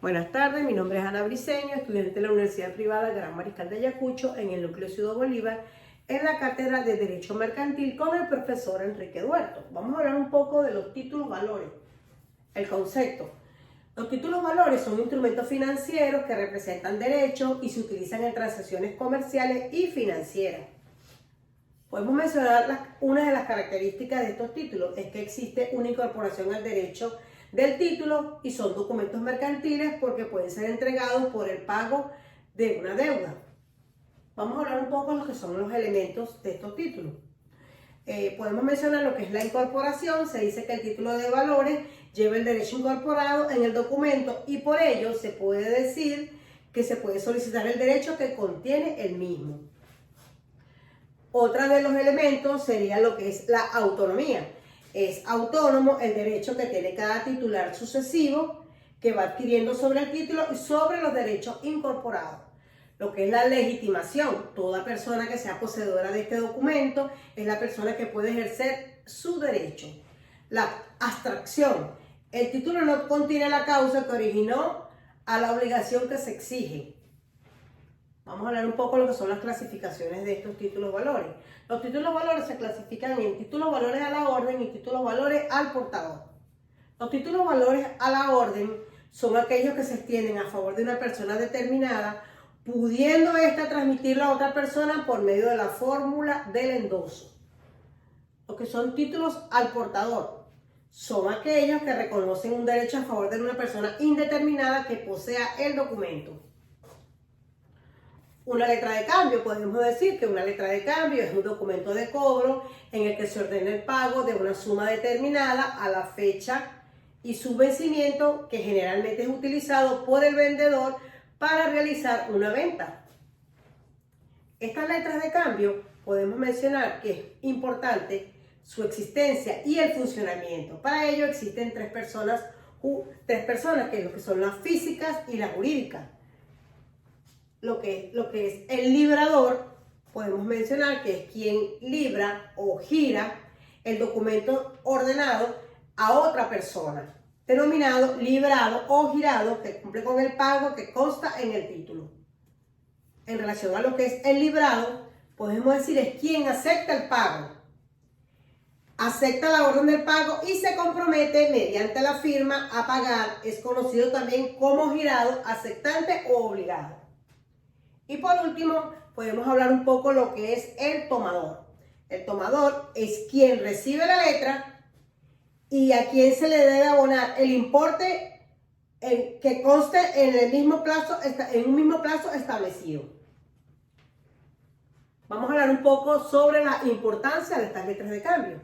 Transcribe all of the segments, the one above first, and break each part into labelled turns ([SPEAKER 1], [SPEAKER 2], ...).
[SPEAKER 1] Buenas tardes, mi nombre es Ana Briceño, estudiante de la Universidad Privada Gran Mariscal de Ayacucho, en el núcleo Ciudad Bolívar, en la cátedra de Derecho Mercantil con el profesor Enrique Duerto. Vamos a hablar un poco de los títulos valores, el concepto. Los títulos valores son instrumentos financieros que representan derechos y se utilizan en transacciones comerciales y financieras. Podemos mencionar una de las características de estos títulos, es que existe una incorporación al derecho del título y son documentos mercantiles porque pueden ser entregados por el pago de una deuda. Vamos a hablar un poco de lo que son los elementos de estos títulos. Podemos mencionar lo que es la incorporación. Se dice que el título de valores lleva el derecho incorporado en el documento y por ello se puede decir que se puede solicitar el derecho que contiene el mismo. Otra de los elementos sería lo que es la autonomía. Es autónomo el derecho que tiene cada titular sucesivo que va adquiriendo sobre el título y sobre los derechos incorporados. Lo que es la legitimación, toda persona que sea poseedora de este documento es la persona que puede ejercer su derecho. La abstracción, el título no contiene la causa que originó a la obligación que se exige. Vamos a hablar un poco de lo que son las clasificaciones de estos títulos valores. Los títulos valores se clasifican en títulos valores a la orden y títulos valores al portador. Los títulos valores a la orden son aquellos que se extienden a favor de una persona determinada, pudiendo ésta transmitirlo a otra persona por medio de la fórmula del endoso. Los que son títulos al portador son aquellos que reconocen un derecho a favor de una persona indeterminada que posea el documento. Una letra de cambio, podemos decir que una letra de cambio es un documento de cobro en el que se ordena el pago de una suma determinada a la fecha y su vencimiento, que generalmente es utilizado por el vendedor para realizar una venta. Estas letras de cambio podemos mencionar que es importante su existencia y el funcionamiento. Para ello existen tres personas que es lo que son las físicas y las jurídicas. Lo que es el librador, podemos mencionar que es quien libra o gira el documento ordenado a otra persona, denominado librado o girado, que cumple con el pago que consta en el título. En relación a lo que es el librado, podemos decir es quien acepta el pago, acepta la orden del pago y se compromete mediante la firma a pagar. Es conocido también como girado, aceptante o obligado. Y por último, podemos hablar un poco lo que es el tomador. El tomador es quien recibe la letra y a quien se le debe abonar el importe que conste en un mismo plazo establecido. Vamos a hablar un poco sobre la importancia de estas letras de cambio.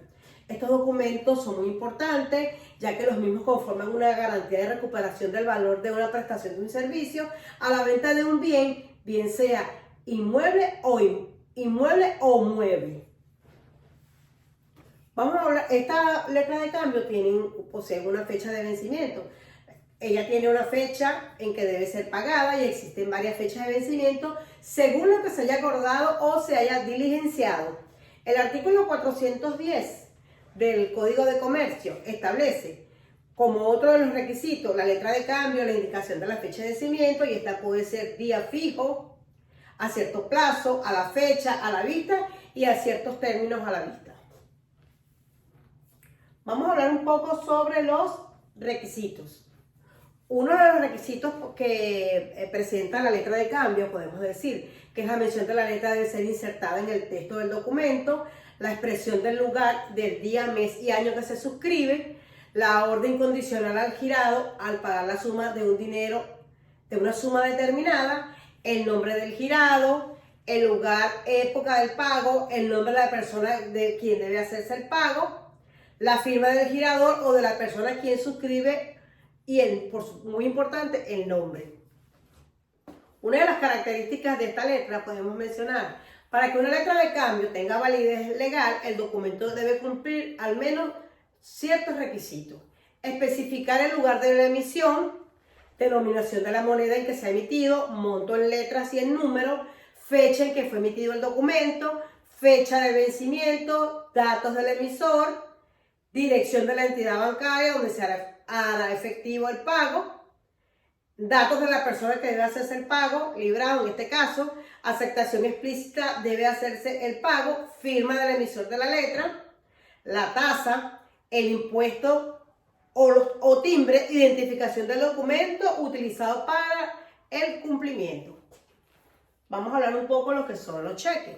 [SPEAKER 1] Estos documentos son muy importantes, ya que los mismos conforman una garantía de recuperación del valor de una prestación de un servicio a la venta de un bien, bien sea inmueble o mueble. Vamos a hablar, esta letra de cambio posee una fecha de vencimiento. Ella tiene una fecha en que debe ser pagada y existen varias fechas de vencimiento según lo que se haya acordado o se haya diligenciado. El artículo 410 del Código de Comercio establece como otro de los requisitos la letra de cambio, la indicación de la fecha de vencimiento, y esta puede ser día fijo, a cierto plazo, a la fecha, a la vista y a ciertos términos a la vista. Vamos a hablar un poco sobre los requisitos. Uno de los requisitos que presenta la letra de cambio, podemos decir, que es la mención de la letra debe ser insertada en el texto del documento, la expresión del lugar, del día, mes y año que se suscribe, la orden condicional al girado al pagar la suma de un dinero, de una suma determinada, el nombre del girado, el lugar, época del pago, el nombre de la persona de quien debe hacerse el pago, la firma del girador o de la persona quien suscribe y, muy importante, el nombre. Una de las características de esta letra podemos mencionar, para que una letra de cambio tenga validez legal, el documento debe cumplir al menos ciertos requisitos. Especificar el lugar de la emisión, denominación de la moneda en que se ha emitido, monto en letras y en números, fecha en que fue emitido el documento, fecha de vencimiento, datos del emisor, dirección de la entidad bancaria donde se hará efectivo el pago, datos de la persona que debe hacerse el pago, librado en este caso, aceptación explícita, debe hacerse el pago, firma del emisor de la letra, la tasa, el impuesto o timbre, identificación del documento utilizado para el cumplimiento. Vamos a hablar un poco de lo que son los cheques.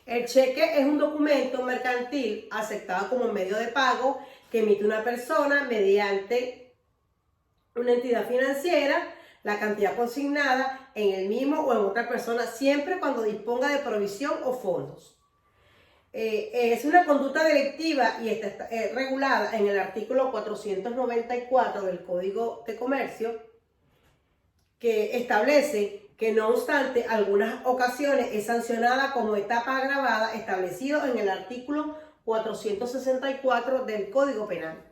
[SPEAKER 1] El cheque es un documento mercantil aceptado como medio de pago que emite una persona mediante una entidad financiera, la cantidad consignada en el mismo o en otra persona, siempre cuando disponga de provisión o fondos. Es una conducta delictiva y está regulada en el artículo 494 del Código de Comercio, que establece que no obstante algunas ocasiones es sancionada como etapa agravada establecido en el artículo 464 del Código Penal.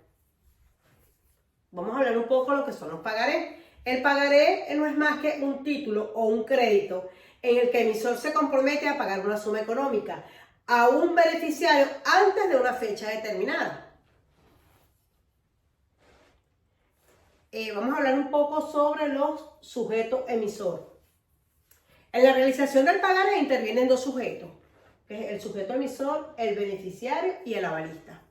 [SPEAKER 1] Vamos a hablar un poco de lo que son los pagarés. El pagaré no es más que un título o un crédito en el que el emisor se compromete a pagar una suma económica a un beneficiario antes de una fecha determinada. Vamos a hablar un poco sobre los sujetos emisores. En la realización del pagaré intervienen dos sujetos, que es el sujeto emisor, el beneficiario y el avalista.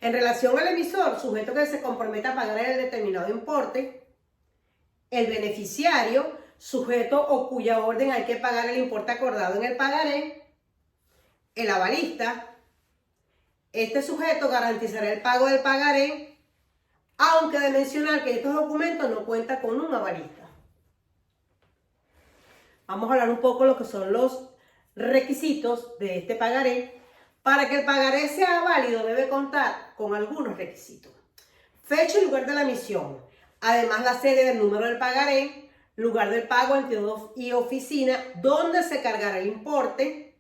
[SPEAKER 1] En relación al emisor, sujeto que se compromete a pagar el determinado importe, el beneficiario, sujeto o cuya orden hay que pagar el importe acordado en el pagaré, el avalista, este sujeto garantizará el pago del pagaré, aunque de mencionar que estos documentos no cuentan con un avalista. Vamos a hablar un poco de lo que son los requisitos de este pagaré. Para que el pagaré sea válido debe contar con algunos requisitos. Fecha y lugar de la emisión. Además la sede del número del pagaré, lugar del pago, entidad y oficina, donde se cargará el importe.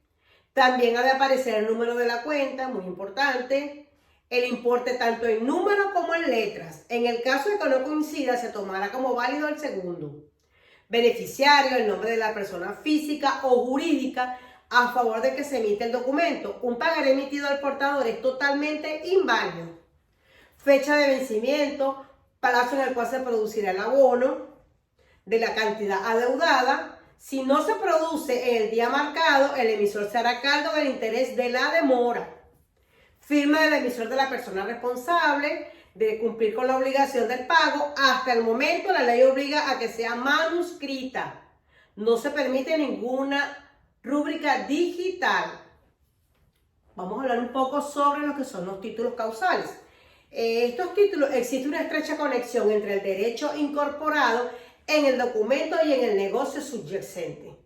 [SPEAKER 1] También ha de aparecer el número de la cuenta, muy importante. El importe tanto en números como en letras. En el caso de que no coincida, se tomará como válido el segundo. Beneficiario, el nombre de la persona física o jurídica a favor de que se emite el documento. Un pagaré emitido al portador es totalmente inválido. Fecha de vencimiento, plazo en el cual se producirá el abono de la cantidad adeudada. Si no se produce en el día marcado, el emisor se hará cargo del interés de la demora. Firma del emisor de la persona responsable de cumplir con la obligación del pago. Hasta el momento la ley obliga a que sea manuscrita. No se permite ninguna rúbrica digital. Vamos a hablar un poco sobre lo que son los títulos causales. Estos títulos, existe una estrecha conexión entre el derecho incorporado en el documento y en el negocio subyacente.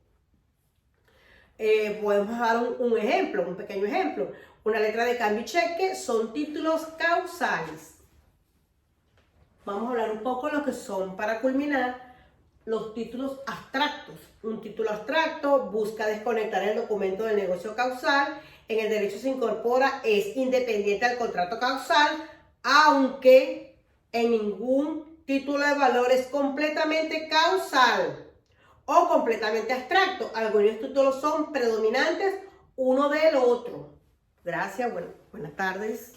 [SPEAKER 1] Podemos dar un ejemplo, un pequeño ejemplo. Una letra de cambio y cheque son títulos causales. Vamos a hablar un poco de lo que son, para culminar, los títulos abstractos. Un título abstracto busca desconectar el documento del negocio causal. En el derecho se incorpora, es independiente del contrato causal, aunque en ningún título de valor es completamente causal o completamente abstracto. Algunos títulos son predominantes uno del otro. Gracias, buenas tardes.